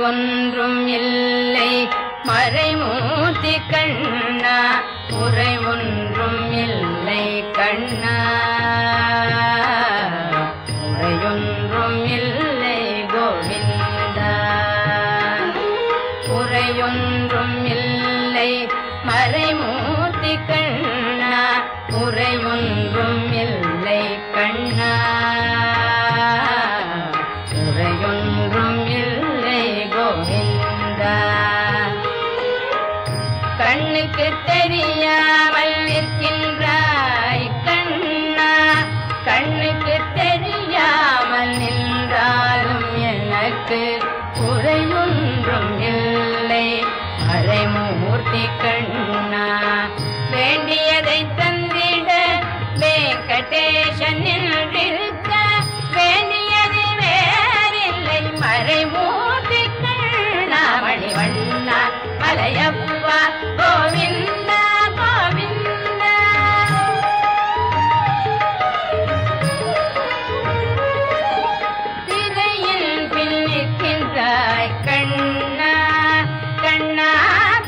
ஒன்றும் இல்லை மறைமூர்த்தி கண்ணா குறை ஒன்றும் இல்லை கண்ணா குறையொன்றும் இல்லை கோவிந்தா குறையொன்றும் இல்லை மறைமூர்த்தி கண்ணா குறை ஒன்றும் இல்லை கண்ணா குறையொன்றும் இல்லை கோவிந்தா கண்ணுக்கு தெரியாமல் நிற்கின்றாய் கண்ணா கண்ணுக்கு தெரியாமல் நின்றாலும் எனக்கு குறையொன்றும் இல்லை மறைமூர்த்தி கண்ணா வேண்டியதை தந்திட வெங்கடேசன் நின்றிருக்க வேண்டியது வேறில்லை மறைமூர்த்தி கண்ணா மணிவண்ணா மலையப்பா கோவிந்தா கோவிந்தா திரையில் பின்னிற்கின்றாய் கண்ணா கண்ணா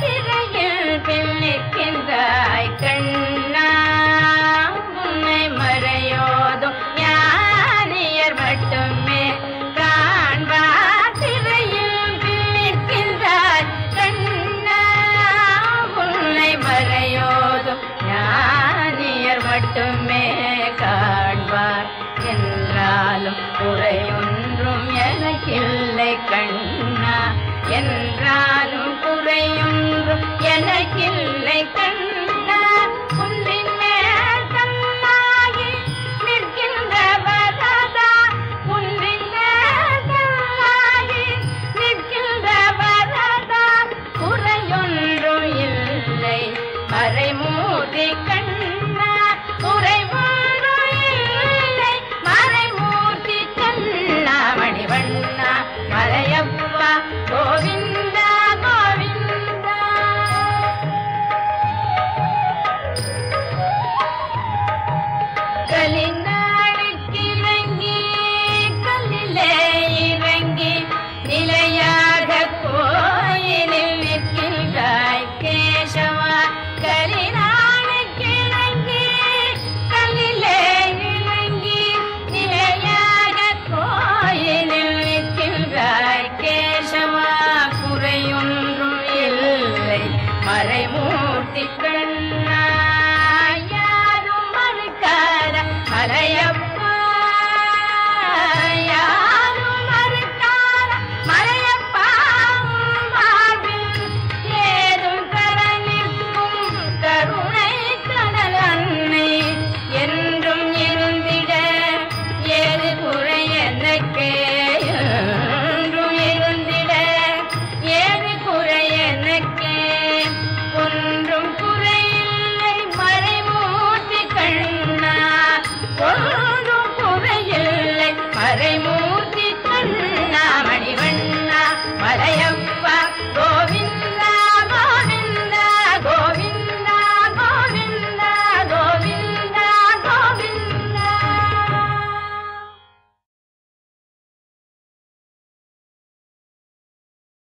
திரையில் பின்னிற்கின்றாய் கண்ணா உன்னை மறையோதும் ஞானியர் மட்டுமே காண்பார் திரையில் பின்னிற்கின்றாய் கண்ணா உன்னை மறையோதும் ஞானியர் மட்டுமே காண்பார் என்றாலும் குறையொன்றும் எனக்கில்லை கண்ணா என்றாலும் குறையொன்றும் எனக்கில்லை கண்ணா குன்றின் மேல் கண்ணாகி நிற்கின்ற வரதா குன்றின் மேல் கண்ணாகி நிற்கின்ற வரதா குறையொன்றும் இல்லை மறைமூர்த்தி கண்ணா குறை ஒன்றும் இல்லை மறைமூர்த்தி கண்ணா மணிவண்ணா மலையப்பா கோவிந்தா கோவிந்தா கலிநாளுக்கு இறங்கி கல்லிலே இறங்கி நிலையாக கோயிலில் நிற்கின்றாய் கேசவா கலிநாளுக்கு இறங்கி கல்லிலே இறங்கி நிலையாக கோயிலில் நிற்கின்றாய் கேசவா குறையொன்றும் இல்லை மறைமூர்த்தி கண்ணா யாரும் மறுக்காத மலையப்பா யாரும் மறுக்காத மலையப்பா வாழ்வில் ஏதும் தர நிற்கும் கருணை கடல் அன்னை என்றும் இருந்திட ஏது குறை எனக்கு என்றும் இருந்திட ஏது குறை எனக்கு ஒன்றும் குறையில்லை மறைமூர்த்தி கண்ணா ஒன்றும் குறையில்லை மறைமூர்த்தி